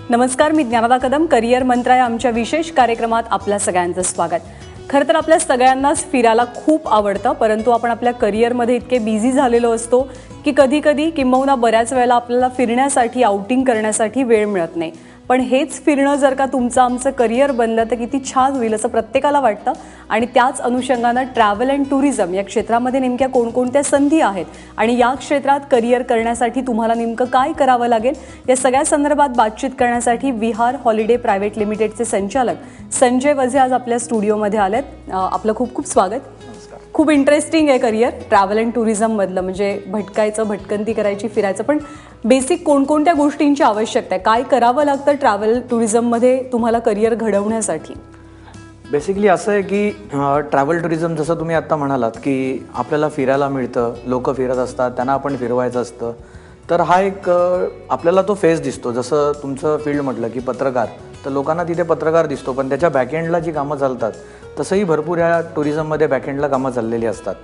नमस्कार, मी ज्ञानदा कदम. करिअर मंत्र या आमच्या विशेष कार्यक्रमात आपल्या सगळ्यांचं स्वागत. खरं तर आपल्या सगळ्यांनाच फिरायला खूप आवडतं, परंतु आपण आपल्या करिअरमध्ये इतके बिझी झालेलो असतो की कधी किंबहुना बऱ्याच वेळेला आपल्याला फिरण्यासाठी, आउटिंग करण्यासाठी वेळ मिळत नाही. पण हेच फिरणं जर का तुमचं आमचं करिअर बनलं तर किती छान होईल असं प्रत्येकाला वाटतं. आणि त्याच अनुषंगानं ट्रॅव्हल अँड टुरिझम या क्षेत्रामध्ये नेमक्या कोणकोणत्या संधी आहेत आणि या क्षेत्रात करिअर करण्यासाठी तुम्हाला नेमकं काय करावं लागेल या सगळ्या संदर्भात बातचीत करण्यासाठी विहार हॉलिडे प्रायव्हेट लिमिटेडचे संचालक संजय वझे आज आपल्या स्टुडिओमध्ये आलेत. आपलं खूप खूप स्वागत. खूप इंटरेस्टिंग आहे करिअर ट्रॅव्हल अँड टुरिझममधलं. म्हणजे भटकायचं, भटकंती करायची, फिरायचं, पण बेसिक कोणकोणत्या गोष्टींची आवश्यकता आहे, काय करावं लागतं ट्रॅव्हल टुरिझममध्ये तुम्हाला करिअर घडवण्यासाठी? बेसिकली असं आहे की ट्रॅव्हल टुरिझम जसं तुम्ही आत्ता म्हणालात की आपल्याला फिरायला मिळतं, लोक फिरत असतात, त्यांना आपण फिरवायचं असतं. तर हा एक आपल्याला तो फेस दिसतो. जसं तुमचं फील्ड म्हटलं की पत्रकार, तर लोकांना तिथे पत्रकार दिसतो, पण त्याच्या बॅकएंडला जी कामं चालतात तसंही भरपूर या टुरिझममध्ये बॅकएंडला कामं चाललेली असतात.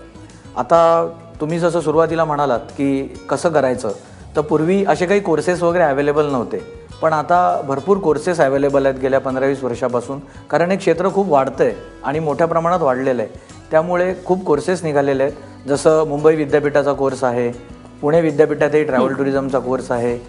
आता तुम्ही जसं सुरुवातीला म्हणालात की कसं करायचं, तर पूर्वी असे काही कोर्सेस वगैरे अवेलेबल नव्हते, पण आता भरपूर कोर्सेस अवेलेबल आहेत गेल्या 15-20 वर्षापासून. कारण हे क्षेत्र खूप वाढतं आहे आणि मोठ्या प्रमाणात वाढलेलं आहे. त्यामुळे खूप कोर्सेस निघालेले आहेत. जसं मुंबई विद्यापीठाचा कोर्स आहे, पुणे विद्यापीठातही ट्रॅव्हल टुरिझमचा कोर्स आहे,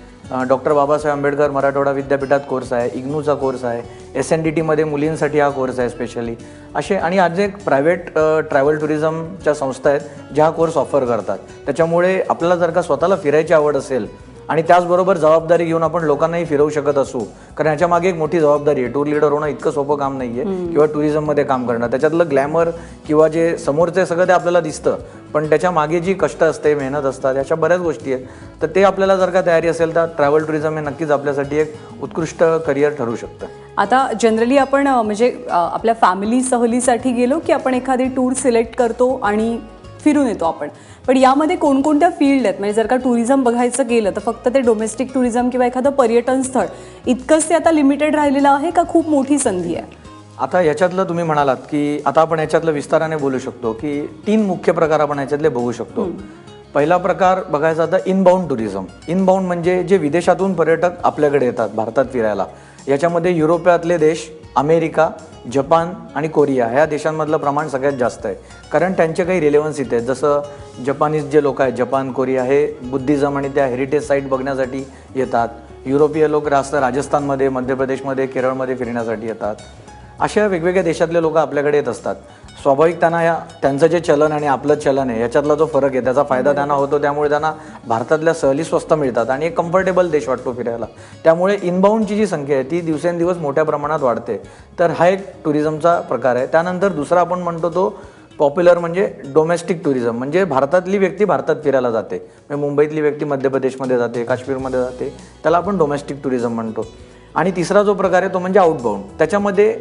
डॉक्टर बाबासाहेब आंबेडकर मराठवाडा विद्यापीठात कोर्स आहे, इग्नूचा कोर्स आहे, SNDTमध्ये मुलींसाठी हा कोर्स आहे स्पेशली असे. आणि आज एक प्रायव्हेट ट्रॅव्हल टुरिझमच्या संस्था आहेत ज्या कोर्स ऑफर करतात. त्याच्यामुळे आपल्याला जर का स्वतःला फिरायची आवड असेल आणि त्याचबरोबर जबाबदारी घेऊन आपण लोकांनाही फिरवू शकत असू, कारण याच्या मागे एक मोठी जबाबदारी आहे. टूर लीडर होणं इतकं सोपं काम नाही आहे किंवा टुरिझममध्ये काम करणं. त्याच्यातलं ग्लॅमर किंवा जे समोरचे सगळं ते आपल्याला दिसतं, पण त्याच्या मागे जी कष्ट असते, मेहनत असतात, अशा बऱ्याच गोष्टी आहेत. तर ते आपल्याला जर का तयारी असेल तर ट्रॅव्हल टुरिझम हे नक्कीच आपल्यासाठी एक उत्कृष्ट करिअर ठरू शकतं. आता जनरली आपण म्हणजे आपल्या फॅमिली सहलीसाठी गेलो की आपण एखादी टूर सिलेक्ट करतो आणि फिरून येतो आपण. पण यामध्ये कोणकोणत्या फील्ड आहेत? म्हणजे जर का टुरिझम बघायचं गेलं तर फक्त ते डोमेस्टिक टुरिझम किंवा एखादं पर्यटन स्थळ इतकंच ते आता लिमिटेड राहिलेलं आहे का खूप मोठी संधी आहे? आता याच्यातलं तुम्ही म्हणालात की आता आपण याच्यातलं विस्ताराने बोलू शकतो की 3 मुख्य प्रकार आपण याच्यातले बघू शकतो. पहिला प्रकार बघायचा आता इनबाउंड टुरिझम. इनबाउंड म्हणजे जे विदेशातून पर्यटक आपल्याकडे येतात भारतात फिरायला. याच्यामध्ये युरोपातले देश, अमेरिका, जपान आणि कोरिया ह्या देशांमधलं प्रमाण सगळ्यात जास्त आहे. कारण त्यांचे काही रिलेव्हन्स इथे आहेत. जसं जपानीज जे लोक आहेत, जपान, कोरिया हे बुद्धिझम आणि त्या हेरिटेज साईट बघण्यासाठी येतात. युरोपीय लोक रास्त राजस्थानमध्ये, मध्य प्रदेशमध्ये, केरळमध्ये फिरण्यासाठी येतात. अशा वेगवेगळ्या देशातले लोक आपल्याकडे येत असतात. स्वाभाविक त्यांना त्यांचं जे चलन आणि आपलं चलन आहे याच्यातला जो फरक आहे त्याचा फायदा त्यांना होतो. त्यामुळे त्यांना भारतातल्या सहली स्वस्त मिळतात आणि एक कम्फर्टेबल देश वाटतो फिरायला. त्यामुळे इनबाउंडची जी संख्या आहे ती दिवसेंदिवस मोठ्या प्रमाणात वाढते. तर हा एक टुरिझमचा प्रकार आहे. त्यानंतर दुसरा आपण म्हणतो तो पॉप्युलर म्हणजे डोमेस्टिक टुरिझम. म्हणजे भारतातली व्यक्ती भारतात फिरायला जाते, म्हणजे मुंबईतली व्यक्ती मध्य प्रदेशमध्ये जाते, काश्मीरमध्ये जाते, त्याला आपण डोमेस्टिक टुरिझम म्हणतो. आणि तिसरा जो प्रकार आहे तो म्हणजे आउटबाउंड. त्याच्यामध्ये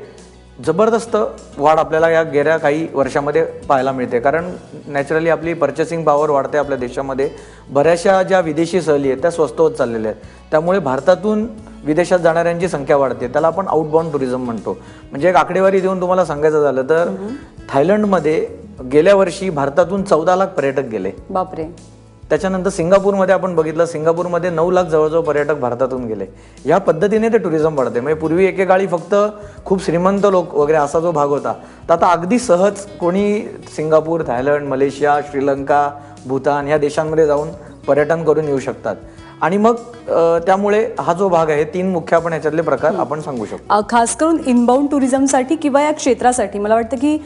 जबरदस्त वाढ आपल्याला या गेल्या काही वर्षामध्ये पाहायला मिळते. कारण नॅचरली आपली पर्चेसिंग पॉवर वाढते आपल्या देशामध्ये. बऱ्याचशा ज्या विदेशी सहली आहेत त्या स्वस्त होत चाललेल्या आहेत. त्यामुळे भारतातून विदेशात जाणाऱ्यांची संख्या वाढते. त्याला आपण आउटबाउंड टुरिझम म्हणतो. म्हणजे एक आकडेवारी देऊन तुम्हाला सांगायचं झालं तर थायलंडमध्ये गेल्या वर्षी भारतातून 14 लाख पर्यटक गेले. बापरे. त्याच्यानंतर सिंगापूरमध्ये आपण बघितलं, सिंगापूरमध्ये 9 लाख जवळजवळ पर्यटक भारतातून गेले. या पद्धतीने ते टुरिझम वाढते. म्हणजे पूर्वी एकेकाळी फक्त खूप श्रीमंत लोक वगैरे असा जो भाग होता, तर आता अगदी सहज कोणी Singapore, Thailand, Malaysia, Sri Lanka, Bhutan या देशांमध्ये जाऊन पर्यटन करून येऊ शकतात. आणि मग त्यामुळे हा जो भाग आहे 3 मुख्य आपण याच्यातले प्रकार आपण सांगू शकतो. खास करून इनबाउंड टुरिझमसाठी किंवा या क्षेत्रासाठी मला वाटतं की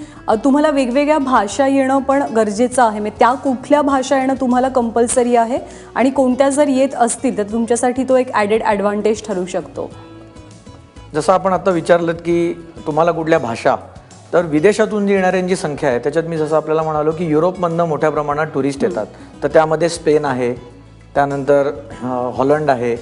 तुम्हाला वेगवेगळ्या भाषा येणं पण गरजेचं आहे. म्हणजे त्या कुठल्या भाषा येणं तुम्हाला कंपल्सरी आहे आणि कोणत्या जर येत असतील तर तुमच्यासाठी तो एक ॲडेड ॲडव्हान्टेज ठरू शकतो. जसं आपण आता विचारलं की तुम्हाला कुठल्या भाषा, तर विदेशातून जी येणाऱ्यांची संख्या आहे त्याच्यात मी जसं आपल्याला म्हणालो की युरोपमधनं मोठ्या प्रमाणात टुरिस्ट येतात. तर त्यामध्ये स्पेन आहे, त्यानंतर हॉलंड आहे,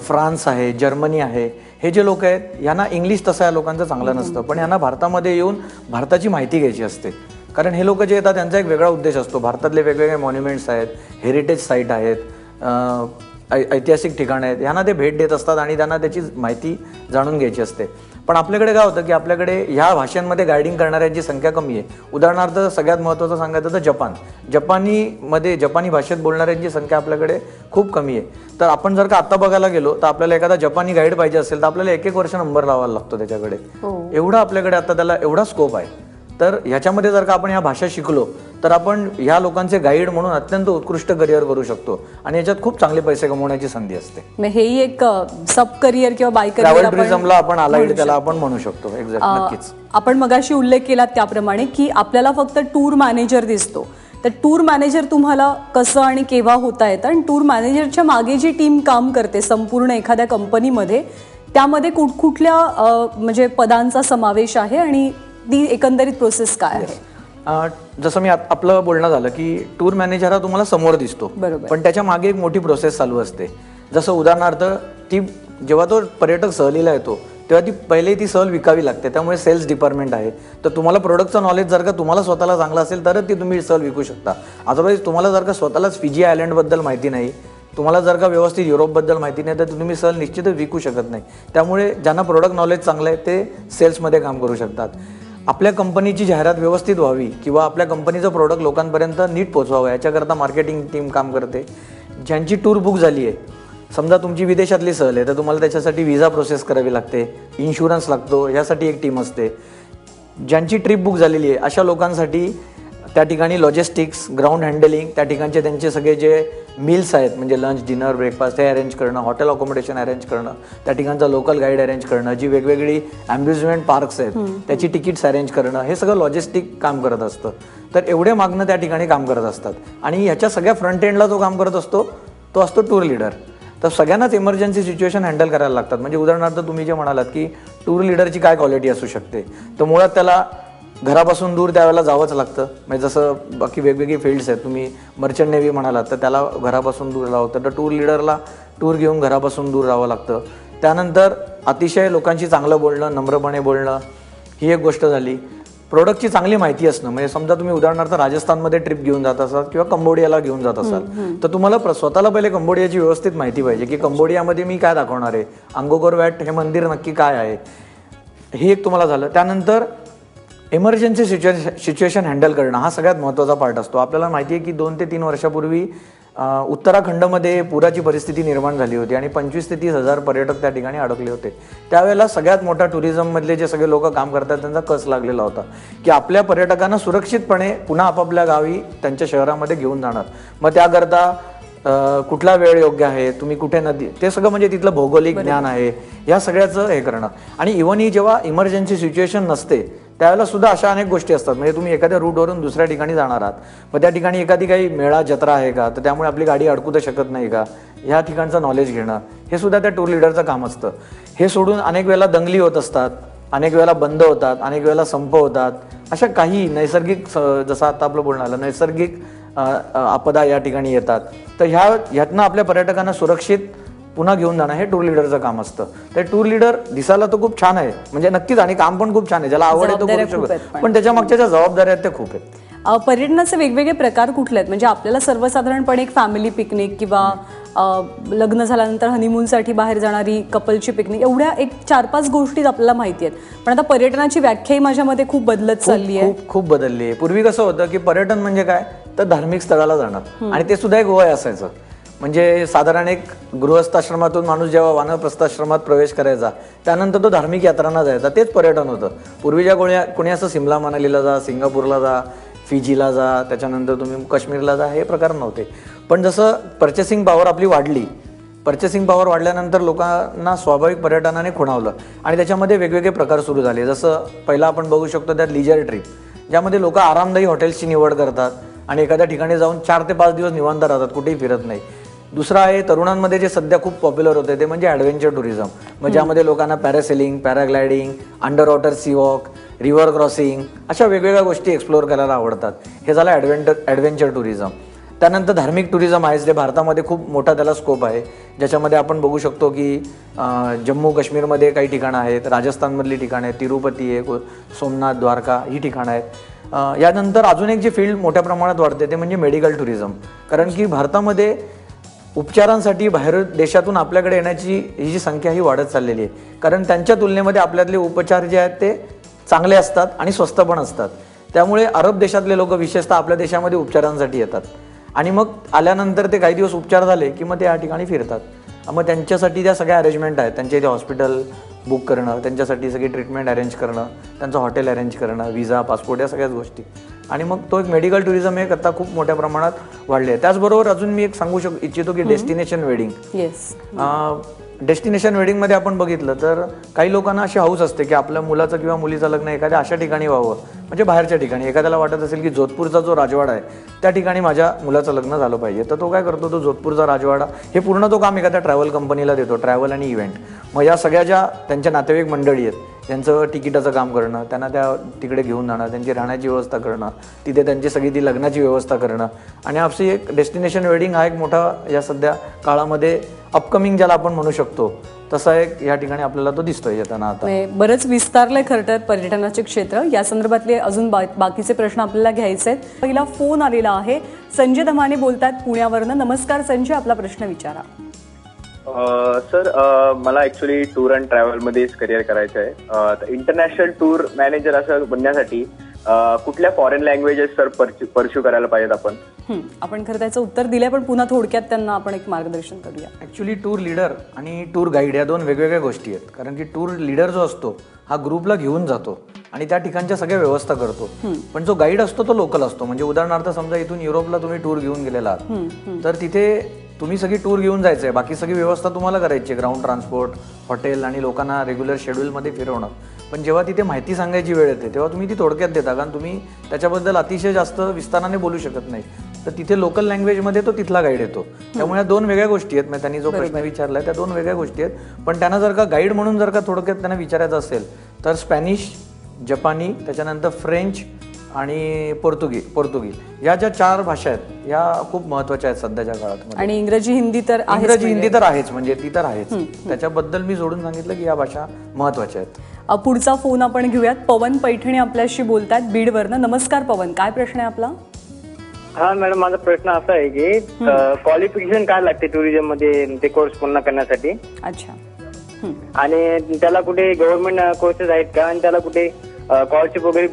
फ्रान्स आहे, जर्मनी आहे. हे जे लोक आहेत यांना इंग्लिश तसं या लोकांचं चांगलं नसतं, पण यांना भारतामध्ये येऊन भारताची माहिती घ्यायची असते. कारण हे लोक जे येतात त्यांचा एक वेगळा उद्देश असतो. भारतातले वेगवेगळे मॉन्युमेंट्स आहेत, हेरिटेज साईट आहेत, ऐतिहासिक ठिकाणं आहेत, यांना ते भेट देत असतात आणि त्यांना त्याची माहिती जाणून घ्यायची असते. पण आपल्याकडे काय होतं की आपल्याकडे ह्या भाषांमध्ये गायडिंग करणाऱ्यांची संख्या कमी आहे. उदाहरणार्थ सगळ्यात महत्त्वाचं सांगायचं तर जपानी भाषेत बोलणाऱ्यांची संख्या आपल्याकडे खूप कमी आहे. तर आपण जर का आता बघायला गेलो तर आपल्याला एखादा जपानी गाईड पाहिजे असेल तर आपल्याला 1-1 वर्ष नंबर लावायला लागतो त्याच्याकडे. एवढा आपल्याकडे आता त्याला एवढा स्कोप आहे. तर ह्याच्यामध्ये जर का आपण ह्या भाषा शिकलो तर आपण ह्या लोकांचे गाईड म्हणून अत्यंत उत्कृष्ट करिअर करू शकतो आणि याच्यात खूप चांगले पैसे कमवण्याची संधी असते. हेही एक सब करिअर किंवा बाय ट्रॅव्हल टुरिझमला आपण अलाइड त्याला आपण म्हणू शकतो. एक्झॅक्ट, नक्कीच. आपण मगाशी उल्लेख केला त्याप्रमाणे की आपल्याला फक्त टूर मॅनेजर दिसतो, तर टूर मॅनेजर तुम्हाला कसं आणि केव्हा होता येतं आणि टूर मॅनेजरच्या मागे जी टीम काम करते संपूर्ण एखाद्या कंपनीमध्ये त्यामध्ये कुठकुठल्या म्हणजे पदांचा समावेश आहे आणि ती एकंदरीत प्रोसेस काय आहे? जसं मी आपलं बोलणं झालं की टूर मॅनेजर हा तुम्हाला समोर दिसतो, पण त्याच्या मागे एक मोठी प्रोसेस चालू असते. जसं उदाहरणार्थ ती जेव्हा तो पर्यटक सहलीला येतो तेव्हा पहिले ती सहल विकावी लागते. त्यामुळे सेल्स डिपार्टमेंट आहे. तर तुम्हाला प्रोडक्टचं नॉलेज जर का तुम्हाला स्वतःला चांगलं असेल तरच ती तुम्ही सहल विकू शकता. अदरवाईज तुम्हाला जर का स्वतःलाच फिजी आयलंडबद्दल माहिती नाही, तुम्हाला जर का व्यवस्थित युरोपबद्दल माहिती नाही तर तुम्ही सहल निश्चितच विकू शकत नाही. त्यामुळे ज्यांना प्रोडक्ट नॉलेज चांगलं आहे ते सेल्समध्ये काम करू शकतात. आपल्या कंपनीची जाहिरात व्यवस्थित व्हावी किंवा आपल्या कंपनीचं प्रोडक्ट लोकांपर्यंत नीट पोहोचवावं याच्याकरता मार्केटिंग टीम काम करते. ज्यांची टूर बुक झाली आहे, समजा तुमची विदेशातली सहल आहे तर तुम्हाला त्याच्यासाठी व्हिसा प्रोसेस करावी लागते, इन्शुरन्स लागतो, यासाठी एक टीम असते. ज्यांची ट्रिप बुक झालेली आहे अशा लोकांसाठी त्या ठिकाणी लॉजिस्टिक्स, ग्राउंड हँडलिंग, त्या ठिकाणचे त्यांचे सगळे जे मील्स आहेत म्हणजे लंच, डिनर, ब्रेकफास्ट हे अरेंज करणं, हॉटेल अकोमोडेशन अरेंज करणं, त्या ठिकाणचा लोकल गाईड अरेंज करणं, जी वेगवेगळी अम्युजमेंट पार्क्स आहेत त्याची तिकीट्स अरेंज करणं, हे सगळं लॉजिस्टिक काम करत असतं. तर एवढे मागणं त्या ठिकाणी काम करत असतात आणि ह्याच्या सगळ्या फ्रंट एंडला जो काम करत असतो तो असतो टूर लीडर. तर सगळ्यांनाच इमर्जन्सी सिच्युएशन हँडल करायला लागतात. म्हणजे उदाहरणार्थ तुम्ही जे म्हणालात की टूर लीडरची काय क्वालिटी असू शकते, तर मुळात त्याला घरापासून दूर त्यावेळेला जावंच लागतं. म्हणजे जसं बाकी वेगवेगळी फील्ड्स आहेत, तुम्ही मर्चंट नेव्ही म्हणालात तर त्याला घरापासून दूर राहावं लागतं. तर टूर लीडरला टूर घेऊन घरापासून दूर राहावं लागतं. त्यानंतर अतिशय लोकांशी चांगलं बोलणं, नम्रपणे बोलणं, ही एक गोष्ट झाली. प्रोडक्टची चांगली माहिती असणं, म्हणजे समजा तुम्ही उदाहरणार्थ राजस्थानमध्ये ट्रिप घेऊन जात असाल किंवा कंबोडियाला घेऊन जात असाल तर तुम्हाला स्वतःला पहिले कंबोडियाची व्यवस्थित माहिती पाहिजे की कंबोडियामध्ये मी काय दाखवणार आहे, अंगोर वॅट हे मंदिर नक्की काय आहे, हे एक तुम्हाला झालं. त्यानंतर इमर्जन्सी सिच्युएशन हँडल करणं हा सगळ्यात महत्त्वाचा पार्ट असतो. आपल्याला माहिती आहे की 2 ते 3 वर्षापूर्वी उत्तराखंडमध्ये पुराची परिस्थिती निर्माण झाली होती आणि 25 ते 30 हजार पर्यटक त्या ठिकाणी अडकले होते. त्यावेळेला सगळ्यात मोठा टुरिझममधले जे सगळे लोक काम करतात त्यांचा कस लागलेला होता की आपल्या पर्यटकांना सुरक्षितपणे पुन्हा आपापल्या गावी त्यांच्या शहरामध्ये घेऊन जाणार. मग त्याकरता कुठला वेळ योग्य आहे, तुम्ही कुठे नदी, ते सगळं म्हणजे तिथलं भौगोलिक ज्ञान आहे, या सगळ्याचं हे करणं. आणि इव्हन ही जेव्हा इमर्जन्सी सिच्युएशन नसते त्यावेळेला सुद्धा अशा अनेक गोष्टी असतात. म्हणजे तुम्ही एखाद्या रूटवरून दुसऱ्या ठिकाणी जाणार आहात, मग त्या ठिकाणी एखादी काही मेळा जत्रा आहे का, तर त्यामुळे आपली गाडी अडकू तर शकत नाही का, ह्या ठिकाणचं नॉलेज घेणं हे सुद्धा त्या टूर लीडरचं काम असतं. हे सोडून अनेक वेळेला दंगली होत असतात, अनेक वेळेला बंद होतात, अनेक वेळेला संप होतात. अशा काही नैसर्गिक, जसं आता आपलं बोलणं आलं, नैसर्गिक आपदा या ठिकाणी येतात. तर ह्यातनं आपल्या पर्यटकांना सुरक्षित पुन्हा घेऊन जाणं हे टूर लीडरचं काम असतं. तर टूर लीडर दिसायला तर खूप छान आहे, म्हणजे नक्कीच, आणि काम पण खूप छान आहे, ज्याला आवड आहे तो करू शकतो, पण त्याच्या मागच्या ज्या जबाबदाऱ्या आहेत त्या खूप आहेत. पर्यटनाचे वेगवेगळे प्रकार कुठले आहेत? म्हणजे आपल्याला सर्वसाधारणपणे एक फॅमिली पिकनिक किंवा लग्न झाल्यानंतर हनीमूनसाठी बाहेर जाणारी कपलची पिकनिक, एवढ्या एक 4-5 गोष्टी आपल्याला माहिती आहेत. पण आता पर्यटनाची व्याख्याही माझ्या मते खूप बदलत चालली आहे. खूप बदलली आहे. पूर्वी कसं होतं की पर्यटन म्हणजे काय, तर धार्मिक स्थळाला जाणार, आणि ते सुद्धा एक वय असायचं. म्हणजे साधारण एक गृहस्थाश्रमातून माणूस जेव्हा वानप्रस्थाश्रमात प्रवेश करायचा त्यानंतर तो धार्मिक यात्रांना जायचा, तेच पर्यटन होतं. पूर्वीच्या कोणी असं सिमला मनालीला जा, सिंगापूरला जा, फिजीला जा, त्याच्यानंतर तुम्ही काश्मीरला जा, हे प्रकार नव्हते. पण जसं पर्चेसिंग पॉवर आपली वाढली, पर्चेसिंग पॉवर वाढल्यानंतर लोकांना स्वाभाविक पर्यटनाने खुणावलं आणि त्याच्यामध्ये वेगवेगळे प्रकार सुरू झाले. जसं पहिला आपण बघू शकतो त्यात लिजर ट्रिप, ज्यामध्ये लोक आरामदायी हॉटेल्सची निवड करतात आणि एखाद्या ठिकाणी जाऊन 4 ते 5 दिवस निवांत राहतात, कुठेही फिरत नाही. दुसरं आहे तरुणांमध्ये जे सध्या खूप पॉप्युलर होते ते म्हणजे ॲडव्हेंचर टुरिझम, मग ज्यामध्ये लोकांना parasailing, paragliding, under water sea walk, river crossing, अशा वेगवेगळ्या गोष्टी एक्सप्लोअर करायला आवडतात. हे झालं ॲडव्हेंचर टुरिझम. त्यानंतर धार्मिक टुरिझम आहे, जे भारतामध्ये खूप मोठा त्याला स्कोप आहे, ज्याच्यामध्ये आपण बघू शकतो की जम्मू काश्मीरमध्ये काही ठिकाणं आहेत, राजस्थानमधली ठिकाणं आहेत, तिरुपती आहे, सोमनाथ, द्वारका ही ठिकाणं आहेत. यानंतर अजून एक जी फील्ड मोठ्या प्रमाणात वाढते ते म्हणजे मेडिकल टुरिझम. कारण की भारतामध्ये उपचारांसाठी बाहेर देशातून आपल्याकडे येण्याची ही जी संख्या ही वाढत चाललेली आहे, कारण त्यांच्या तुलनेमध्ये आपल्यातले उपचार जे आहेत ते चांगले असतात आणि स्वस्त पण असतात. त्यामुळे अरब देशातले लोक विशेषतः आपल्या देशामध्ये उपचारांसाठी येतात आणि मग आल्यानंतर ते काही दिवस उपचार झाले की मग ते या ठिकाणी फिरतात. मग त्यांच्यासाठी त्या सगळ्या अरेंजमेंट आहेत, त्यांचे इथे हॉस्पिटल बुक करणं, त्यांच्यासाठी सगळी ट्रीटमेंट अरेंज करणं, त्यांचं हॉटेल अरेंज करणं, विजा, पासपोर्ट या सगळ्याच गोष्टी, आणि मग तो एक मेडिकल टुरिझम एक आता खूप मोठ्या प्रमाणात वाढले आहे. त्याचबरोबर अजून मी एक सांगू इच्छितो की डेस्टिनेशन वेडिंग. डेस्टिनेशन वेडिंगमध्ये आपण बघितलं तर काही लोकांना अशी हाऊस असते की आपल्या मुलाचं किंवा मुलीचं लग्न एखाद्या अशा ठिकाणी व्हावं, म्हणजे बाहेरच्या ठिकाणी. एखाद्याला वाटत असेल की जोधपूरचा जो राजवाडा आहे त्या ठिकाणी माझ्या मुलाचं लग्न झालं पाहिजे, तर तो काय करतो, तो जोधपूरचा राजवाडा हे पूर्ण तो काम एखाद्या ट्रॅव्हल कंपनीला देतो, ट्रॅव्हल आणि इव्हेंट. मग या सगळ्या ज्या त्यांच्या नातेवाईक मंडळी आहेत त्यांचं तिकिटाचं काम करणं, त्यांना त्या तिकडे घेऊन जाणं, त्यांची राहण्याची व्यवस्था करणं, तिथे त्यांची सगळी ती लग्नाची व्यवस्था करणं, आणि आपली एक डेस्टिनेशन वेडिंग हा एक मोठा या सध्या काळामध्ये अपकमिंग ज्याला आपण म्हणू शकतो तसा एक या ठिकाणी आपल्याला तो दिसतोय येताना. आता बरंच विस्तारलंय खरं तर पर्यटनाचे क्षेत्र. या संदर्भातले अजून बाकीचे प्रश्न आपल्याला घ्यायचे आहेत. पहिला फोन आलेला आहे, संजय धमाने बोलतात पुण्यावरनं. नमस्कार संजय, आपला प्रश्न विचारा. सर, मला ऍक्च्युली टूर अँड ट्रॅव्हल मध्येच करिअर करायचं आहे. इंटरनॅशनल टूर मॅनेजर असं बनण्यासाठी कुठल्या फॉरेन लँग्वेजेस सर परस्यू करायला पाहिजेत आपण? आपण खरं त्याचं उत्तर दिलंय, पण पुन्हा थोडक्यात त्यांना आपण एक मार्गदर्शन करूया. ऍक्च्युली टूर लीडर आणि टूर गाईड या दोन वेगवेगळ्या गोष्टी आहेत. कारण की टूर लीडर जो असतो हा ग्रुपला घेऊन जातो आणि त्या ठिकाणच्या सगळ्या व्यवस्था करतो, पण जो गाईड असतो तो लोकल असतो. म्हणजे उदाहरणार्थ समजा इथून युरोपला तुम्ही टूर घेऊन गेलेला आहात तर तिथे तुम्ही सगळी टूर घेऊन जायचंय, बाकी सगळी व्यवस्था तुम्हाला करायची आहे, ग्राउंड ट्रान्सपोर्ट, हॉटेल आणि लोकांना रेग्युलर शेड्यूलमध्ये फिरवणं. पण जेव्हा तिथे माहिती सांगायची वेळ येते तेव्हा तुम्ही ती थोडक्यात देता, कारण तुम्ही त्याच्याबद्दल अतिशय जास्त विस्ताराने बोलू शकत नाही. तर तिथे लोकल लँग्वेजमध्ये तो तिथला गाईड येतो. त्यामुळे या दोन वेगळ्या गोष्टी आहेत. त्यांनी जो प्रश्न विचारलाय त्या दोन वेगळ्या गोष्टी आहेत. पण त्यांना जर का गाईड म्हणून जर का थोडक्यात त्यांना विचारायचं असेल तर स्पॅनिश, जपानी, त्याच्यानंतर फ्रेंच आणि पोर्तुगीज या ज्या 4 भाषा आहेत या खूप महत्वाच्या आहेत सध्याच्या काळात. आणि इंग्रजी हिंदी तर आहेच, म्हणजे ती तर आहेच. त्याच्याबद्दल मी जोडून सांगितलं की या भाषा महत्वाच्या आहेत. पुढचा फोन आपण घेऊयात. पवन पैठणे आपल्याशी बोलतात बीडवरनं. नमस्कार पवन, काय प्रश्न आहे आपला? हा मॅडम, माझा प्रश्न असा आहे की क्वालिफिकेशन काय लागते टुरिझम मध्ये ते कोर्स पूर्ण करण्यासाठी? अच्छा. आणि त्याला कुठे गव्हर्नमेंट कोर्सेस आहेत का, आणि त्याला कुठे स्कॉलरशिप वगैरे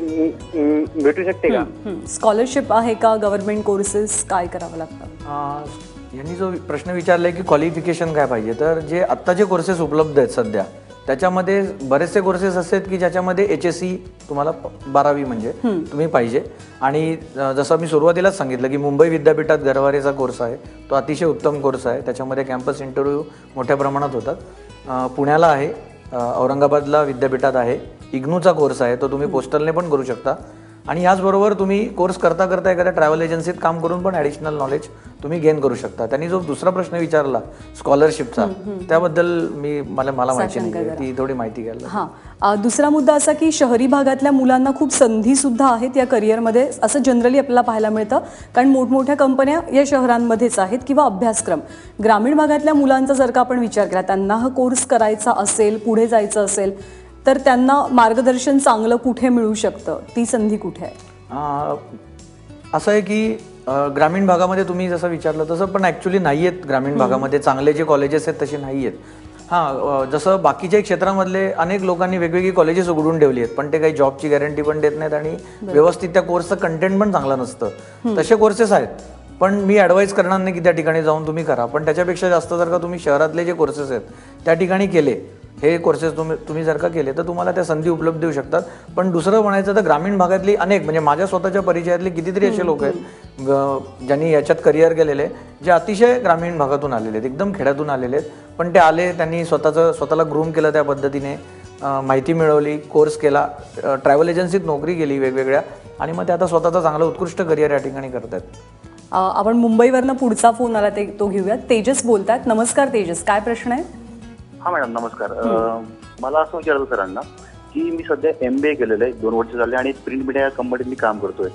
भेटू शकते का? स्कॉलरशिप आहे का, गव्हर्नमेंट कोर्सेस काय करावं लागतं? यांनी जो प्रश्न विचारलाय की क्वालिफिकेशन काय पाहिजे, तर जे आत्ता जे कोर्सेस उपलब्ध आहेत सध्या त्याच्यामध्ये बरेचसे कोर्सेस असतात की ज्याच्यामध्ये HSC तुम्हाला 12वी म्हणजे तुम्ही पाहिजे. आणि जसं मी सुरुवातीलाच सांगितलं की मुंबई विद्यापीठात गरवारेचा कोर्स आहे, तो अतिशय उत्तम कोर्स आहे. त्याच्यामध्ये कॅम्पस इंटरव्ह्यू मोठ्या प्रमाणात होतात. पुण्याला आहे, औरंगाबादला विद्यापीठात आहे. इग्नूचा कोर्स आहे, तो तुम्ही पोस्टलने पण करू शकता. आणि याचबरोबर तुम्ही कोर्स करता करता एखाद्या ट्रॅव्हल एजन्सीत काम करून पण ॲडिशनल नॉलेज तुम्ही गेन करू शकता. त्यांनी जो दुसरा प्रश्न विचारला स्कॉलरशिपचा, त्याबद्दल मला माहिती नाही, ती थोडी माहिती घ्यायला. हां, दुसरा मुद्दा असा की शहरी भागातल्या मुलांना खूप संधी सुद्धा आहेत या करिअरमध्ये, असं जनरली आपल्याला पाहायला मिळतं. कारण मोठमोठ्या कंपन्या या शहरांमध्येच आहेत किंवा अभ्यासक्रम. ग्रामीण भागातल्या मुलांचा जर का आपण विचार केला, त्यांना हा कोर्स करायचा असेल, पुढे जायचं असेल, तर त्यांना मार्गदर्शन चांगलं कुठे मिळू शकतं, ती संधी कुठे आहे? असं आहे की ग्रामीण भागामध्ये तुम्ही जसं विचारलं तसं पण ॲक्च्युली नाही आहेत. ग्रामीण भागामध्ये चांगले जे कॉलेजेस आहेत तसे नाही आहेत. जसं बाकीच्या क्षेत्रामधले अनेक लोकांनी वेगवेगळी कॉलेजेस उघडून ठेवली आहेत, पण ते काही जॉबची गॅरंटी पण देत नाहीत आणि व्यवस्थित त्या कोर्सचं कंटेंट पण चांगलं नसतं. तसे कोर्सेस आहेत, पण मी ॲडवाईज करणार नाही की त्या ठिकाणी जाऊन तुम्ही करा. पण त्याच्यापेक्षा जास्त जर का तुम्ही शहरातले जे कोर्सेस आहेत त्या ठिकाणी केले, हे कोर्सेस तुम्ही जर का केले तर तुम्हाला त्या संधी उपलब्ध होऊ शकतात. पण दुसरं म्हणायचं तर ग्रामीण भागातली अनेक, म्हणजे माझ्या स्वतःच्या परिचयातले कितीतरी असे लोक आहेत ज्यांनी याच्यात करिअर केलेले, जे अतिशय ग्रामीण भागातून आलेले आहेत, एकदम खेड्यातून आलेले आहेत. पण ते आले, त्यांनी स्वतःला ग्रूम केलं त्या पद्धतीने, माहिती मिळवली, कोर्स केला, ट्रॅव्हल एजन्सीत नोकरी केली वेगवेगळ्या, आणि मग ते आता स्वतःचं चांगलं उत्कृष्ट करिअर या ठिकाणी करतात. आपण मुंबईवरनं पुढचा फोन आला तो घेऊयात. तेजस बोलतात. नमस्कार तेजस, काय प्रश्न आहे? हा मॅडम, नमस्कार. मला असं विचारायचं सरांना की मी सध्या MBA केलेलं आहे, 2 वर्ष झाले, आणि प्रिंट मीडिया कंपनीत मी काम करतोय.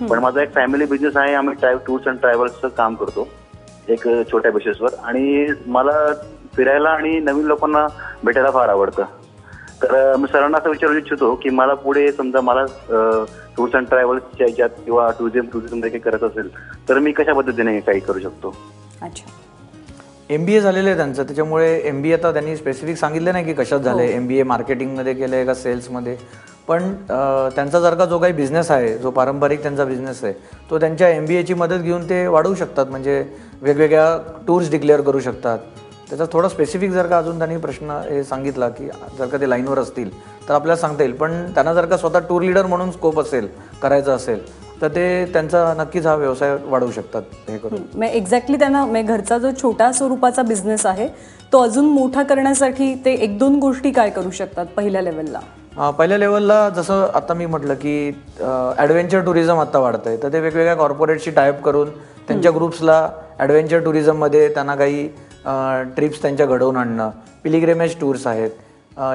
पण माझा एक फॅमिली बिझनेस आहे, आम्ही टूर्स अँड ट्रॅव्हल्सचं काम करतो एक छोट्या बेसिसवर. आणि मला फिरायला आणि नवीन लोकांना भेटायला फार आवडतं. तर मी सरांना असं विचारू इच्छितो की मला पुढे समजा मला टूर्स अँड ट्रॅव्हल्सच्या याच्यात किंवा टुरिझम काही करायचं असेल तर मी कशा पद्धतीने काही करू शकतो? अच्छा, MBA झालेलं आहे त्यांचं, त्याच्यामुळे MBA आता त्यांनी स्पेसिफिक सांगितलं नाही की कशात झालंय, MBA मार्केटिंगमध्ये केलंय का सेल्समध्ये, पण त्यांचा जर का जो काही बिझनेस आहे, जो पारंपरिक त्यांचा बिझनेस आहे, तो त्यांच्या MBAची मदत घेऊन ते वाढवू शकतात. म्हणजे वेगवेगळ्या टूर्स डिक्लेअर करू शकतात. त्याचा थोडा स्पेसिफिक जर का अजून त्यांनी प्रश्न हे सांगितला की जर का ते लाईनवर असतील तर आपल्याला सांगता येईल, पण त्यांना जर का स्वतः टूर लीडर म्हणून स्कोप असेल, करायचं असेल, तर ते त्यांचा नक्कीच हा व्यवसाय वाढवू शकतात हे करून. मग एक्झॅक्टली त्यांना घरचा जो छोटा स्वरूपाचा बिझनेस आहे तो अजून मोठा करण्यासाठी ते 1-2 गोष्टी काय करू शकतात पहिल्या लेवलला? पहिल्या लेवलला जसं आता मी म्हटलं की ॲडव्हेंचर टुरिझम आता वाढतंय, तर ते वेगवेगळ्या कॉर्पोरेटशी टायअप करून त्यांच्या ग्रुप्सला ॲडव्हेंचर टुरिझममध्ये त्यांना काही ट्रिप्स त्यांच्या घडवून आणणं, पिलिग्रिमेज टूर्स आहेत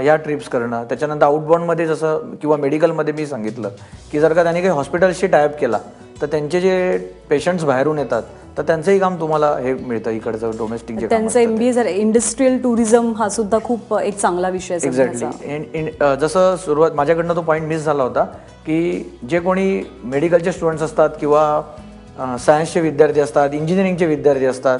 या ट्रिप्स करणं. त्याच्यानंतर आउटबाउंडमध्ये जसं किंवा मेडिकलमध्ये मी सांगितलं की जर का त्यांनी काही हॉस्पिटल्सशी टायअप केला तर त्यांचे जे पेशंट्स बाहेरून येतात तर त्यांचंही काम तुम्हाला हे मिळतं इकडचं डोमेस्टिक जे त्यांचं MBA झालं. इंडस्ट्रियल टुरिझम हा सुद्धा खूप एक चांगला विषय आहे. एक्झॅक्टली. जसं सुरुवात माझ्याकडनं तो पॉईंट मिस झाला होता की जे कोणी मेडिकलचे स्टुडंट्स असतात किंवा सायन्सचे विद्यार्थी असतात, इंजिनिअरिंगचे विद्यार्थी असतात,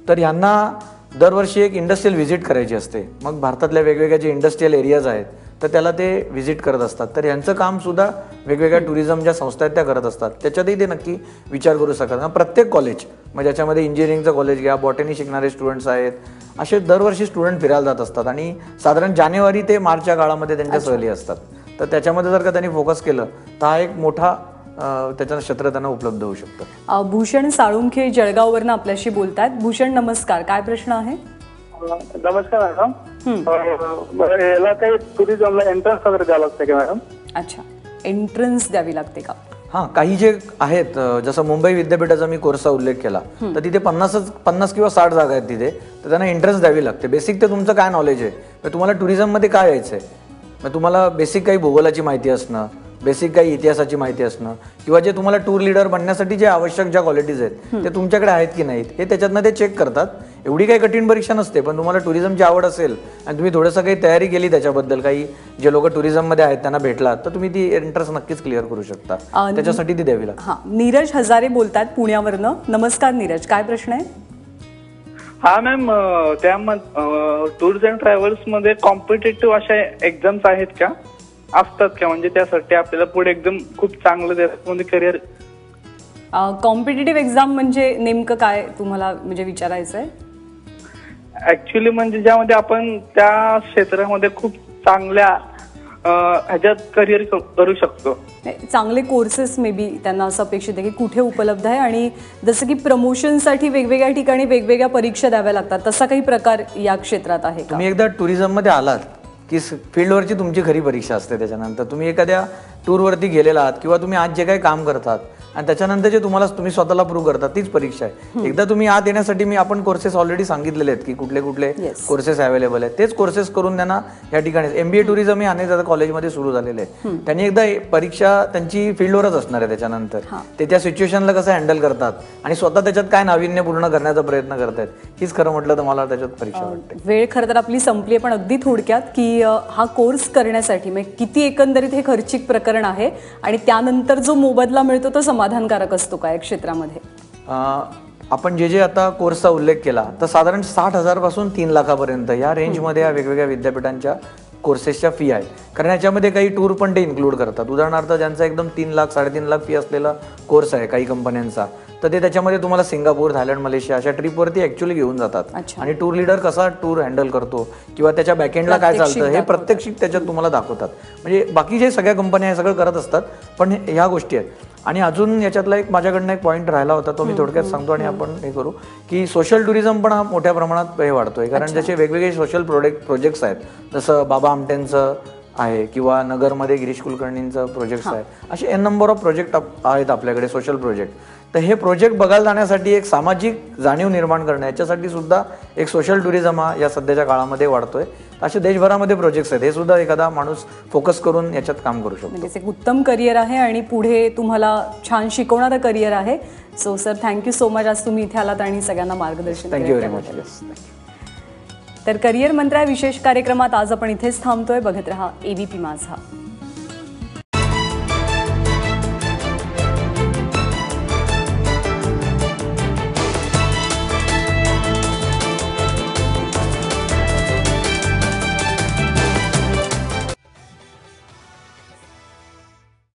तर यांना दरवर्षी एक इंडस्ट्रियल व्हिजिट करायची असते. मग भारतातल्या वेगवेगळ्या जे इंडस्ट्रियल एरियाज आहेत तर त्याला ते व्हिजिट करत असतात. तर यांचं काम सुद्धा वेगवेगळ्या टुरिझम ज्या संस्था आहेत त्या करत असतात. त्याच्यातही ते नक्की विचार करू शकतात. प्रत्येक कॉलेज, मग ज्याच्यामध्ये इंजिनिअरिंगचं कॉलेज घ्या, बॉटनी शिकणारे स्टुडंट्स आहेत, असे दरवर्षी स्टुडंट फिरायला जात असतात आणि साधारण जानेवारी ते मार्चच्या काळामध्ये त्यांच्या सहली असतात. तर त्याच्यामध्ये जर का त्यांनी फोकस केलं तर हा एक मोठा त्याचं क्षेत्र त्यांना उपलब्ध होऊ शकतं. भूषण साळुंखे जळगाववरनं आपल्याशी बोलतात. भूषण नमस्कार, काय प्रश्न आहे? नमस्कार मॅडम. याला काही टुरिझमला एंट्रन्स वगैरे द्यावं लागतं का मॅडम? अच्छा, एंट्रन्स द्यावी लागते का? हां, काही जे आहेत, जसं मुंबई विद्यापीठाचा मी कोर्सचा उल्लेख केला तर तिथे 50 किंवा 60 जागा आहेत तिथे, तर त्यांना एंट्रन्स द्यावी लागते. बेसिक ते तुमचं काय नॉलेज आहे, मग तुम्हाला टुरिझममध्ये काय यायचं आहे, मग तुम्हाला बेसिक काही भूगोलाची माहिती असणं, बेसिक काही इतिहासाची माहिती असणं, किंवा जे तुम्हाला टूर लीडर बनण्यासाठी जे आवश्यक ज्या क्वालिटीज आहेत ते तुमच्याकडे आहेत की नाहीत हे त्याच्यातनं ते चेक करतात. एवढी काही कठीण परीक्षा नसते, पण तुम्हाला टुरिझमची आवड असेल आणि तुम्ही थोडंसं काही तयारी केली त्याच्याबद्दल, काही जे लोक टुरिझममध्ये आहेत त्यांना भेटलात, तर तुम्ही ती एंट्रन्स नक्कीच क्लिअर करू शकता. त्याच्यासाठी ती द्यावी लागते. हां, नीरज हजारे बोलतात पुण्यावरनं. नमस्कार नीरज, काय प्रश्न आहे? हा मॅम, त्या टूर्स अँड ट्रॅव्हल्स मध्ये कॉम्पिटेटिव्ह अशा एक्झाम्स आहेत का, असतात का? म्हणजे त्यासाठी आपल्याला पुढे एकदम खूप चांगलं म्हणजे करिअर. कॉम्पिटेटिव्ह एक्झाम म्हणजे नेमकं काय तुम्हाला म्हणजे विचारायचं आहे? ऍक्च्युली म्हणजे ज्यामध्ये आपण त्या क्षेत्रामध्ये खूप चांगल्या ह्याच्यात करिअर करू शकतो. चांगले कोर्सेस मे बी त्यांना असं अपेक्षित आहे की कुठे उपलब्ध आहे, आणि जसं की प्रमोशनसाठी वेगवेगळ्या ठिकाणी वेगवेगळ्या परीक्षा द्याव्या लागतात, तसा काही प्रकार या क्षेत्रात आहे का? तुम्ही एकदा टुरिझममध्ये आलात की फील्डवरची तुमची खरी परीक्षा असते. त्याच्यानंतर तुम्ही एखाद्या टूरवरती गेलेला आहात किंवा तुम्ही आज जे काही काम करतात आणि त्याच्यानंतर जे तुम्ही स्वतःला प्रूव्ह करता तीच परीक्षा आहे. एकदा तुम्ही आत येण्यासाठी आपण कोर्सेस ऑलरेडी सांगितलेले आहेत की कुठले कुठले कोर्सेस अवेलेबल आहेत. तेच कोर्सेस करून त्यांना या ठिकाणी MBA टुरिझम हे अनेक कॉलेजमध्ये सुरू झालेले आहे. त्यांनी एकदा परीक्षा त्यांची फील्डवरच असणार आहे. त्याच्यानंतर ते त्या सिच्युएशनला कसं हँडल करतात आणि स्वतः त्याच्यात काय नाविन्यपूर्ण करण्याचा प्रयत्न करतायत, हीच खरं म्हटलं तर मला त्याच्यात परीक्षा वाटते. वेळ खरं तर आपली संपली, पण अगदी थोडक्यात की हा कोर्स करण्यासाठी म्हणजे किती एकंदरीत हे खर्चिक प्रकरण आहे आणि त्यानंतर जो मोबदला मिळतो तो समाधानकारक असतो का या क्षेत्रामध्ये? आपण जे आता कोर्सचा उल्लेख केला तर साधारण 60,000 पासून 3 लाखापर्यंत या रेंजमध्ये या वेगवेगळ्या विद्यापीठांच्या कोर्सेसच्या फी आहेत. कारण याच्यामध्ये काही टूर पण ते इन्क्लूड करतात. उदाहरणार्थ ज्यांचा एकदम 3 लाख 3.5 लाख फी असलेला कोर्स आहे काही कंपन्यांचा, तर ते त्याच्यामध्ये तुम्हाला सिंगापूर, थायलंड, मलेशिया अशा ट्रिपवरती ऍक्च्युअली घेऊन जातात. आणि टूर लीडर कसा टूर हँडल करतो किंवा त्याच्या बॅकएंडला काय चालतं हे प्रत्यक्षिक त्याच्यात तुम्हाला दाखवतात. म्हणजे बाकी जे सगळ्या कंपन्या हे सगळं करत असतात, पण ह्या गोष्टी आहेत. आणि अजून याच्यातला एक माझ्याकडनं एक पॉईंट राहिला होता, तो मी थोडक्यात सांगतो आणि आपण हे करू की सोशल टुरिझम पण हा मोठ्या प्रमाणात हे वाढतोय. कारण त्याचे वेगवेगळे सोशल प्रोजेक्ट्स आहेत, जसं बाबा आमटेंचं आहे किंवा नगरमध्ये गिरीश कुलकर्णींचं प्रोजेक्ट्स आहे, असे एन नंबर ऑफ प्रोजेक्ट आहेत आपल्याकडे सोशल प्रोजेक्ट. तर हे प्रोजेक्ट बघायला जाण्यासाठी एक सामाजिक जाणीव निर्माण करणं याच्यासाठी सुद्धा एक सोशल टुरिझम हा या सध्याच्या काळामध्ये वाढतोय. असे देशभरामध्ये प्रोजेक्ट्स आहेत, हे सुद्धा एखादा माणूस फोकस करून याच्यात काम करू शकतो. म्हणजे एक उत्तम करिअर आहे आणि पुढे तुम्हाला छान शिकवणारं करिअर आहे. So sir, thank you so much, आज तुम्ही इथे आलात आणि सगळ्यांना मार्गदर्शन केलं. Thank you very much. तर करिअर मंत्रा विशेष कार्यक्रमात आज आपण इथेच थांबतोय. बघत रहा ABP माझा.